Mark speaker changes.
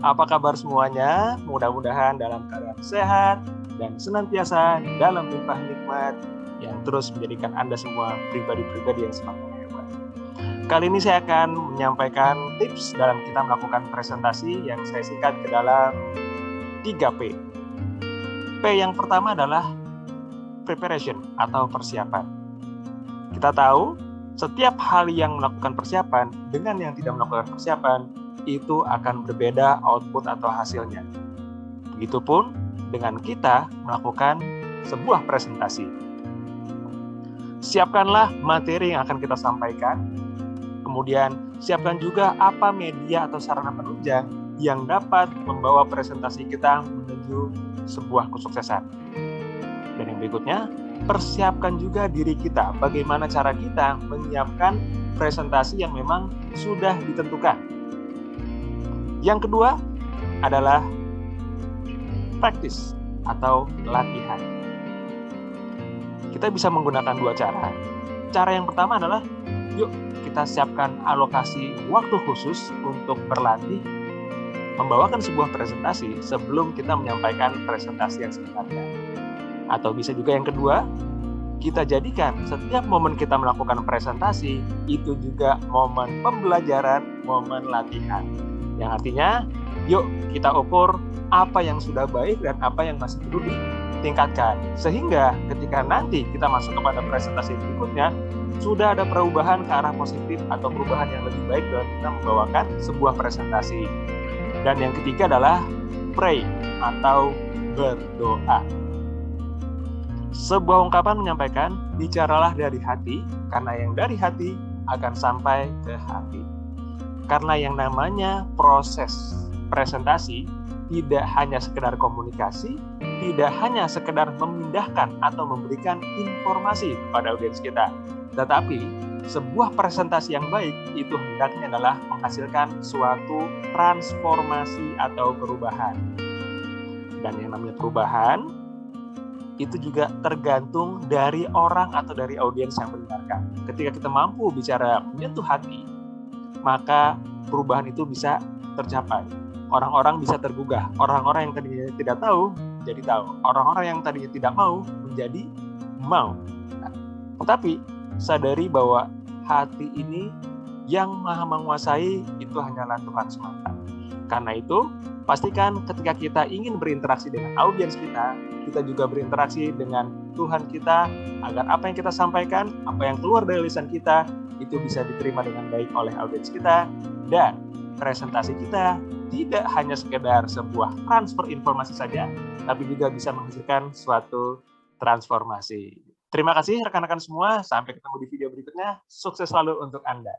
Speaker 1: Apa kabar semuanya? Mudah-mudahan dalam keadaan sehat dan senantiasa dalam limpah nikmat yang terus menjadikan Anda semua pribadi-pribadi yang semakin hebat. Kali ini saya akan menyampaikan tips dalam kita melakukan presentasi yang saya singkat ke dalam 3P. P yang pertama adalah preparation atau persiapan. Kita tahu setiap hal yang melakukan persiapan dengan yang tidak melakukan persiapan itu akan berbeda output atau hasilnya. Begitupun dengan kita melakukan sebuah presentasi. Siapkanlah materi yang akan kita sampaikan, kemudian siapkan juga apa media atau sarana penunjang yang dapat membawa presentasi kita menuju sebuah kesuksesan. Dan yang berikutnya, persiapkan juga diri kita, bagaimana cara kita menyiapkan presentasi yang memang sudah ditentukan. Yang kedua adalah practice atau latihan. Kita bisa menggunakan dua cara. Cara yang pertama adalah, yuk kita siapkan alokasi waktu khusus untuk berlatih membawakan sebuah presentasi sebelum kita menyampaikan presentasi yang sebenarnya. Atau bisa juga yang kedua, kita jadikan setiap momen kita melakukan presentasi itu juga momen pembelajaran, momen latihan. Yang artinya, yuk kita ukur apa yang sudah baik dan apa yang masih perlu ditingkatkan. Sehingga ketika nanti kita masuk kepada presentasi berikutnya, sudah ada perubahan ke arah positif atau perubahan yang lebih baik dalam kita membawakan sebuah presentasi. Dan yang ketiga adalah pray atau berdoa. Sebuah ungkapan menyampaikan, bicaralah dari hati, karena yang dari hati akan sampai ke hati. Karena yang namanya proses presentasi tidak hanya sekedar komunikasi, tidak hanya sekedar memindahkan atau memberikan informasi kepada audiens kita, tetapi sebuah presentasi yang baik itu hendaknya adalah menghasilkan suatu transformasi atau perubahan. Dan yang namanya perubahan itu juga tergantung dari orang atau dari audiens yang mendengarkan. Ketika kita mampu bicara menyentuh hati, maka perubahan itu bisa tercapai. Orang-orang bisa tergugah. Orang-orang yang tadinya tidak tahu, jadi tahu. Orang-orang yang tadinya tidak mau, menjadi mau. Nah, tetapi sadari bahwa hati ini yang maha menguasai itu hanyalah Tuhan semata. Karena itu, pastikan ketika kita ingin berinteraksi dengan audiens kita juga berinteraksi dengan Tuhan kita, agar apa yang kita sampaikan, apa yang keluar dari lisan kita, itu bisa diterima dengan baik oleh audiens kita, dan presentasi kita tidak hanya sekedar sebuah transfer informasi saja, tapi juga bisa menghasilkan suatu transformasi. Terima kasih rekan-rekan semua, sampai ketemu di video berikutnya, sukses selalu untuk Anda.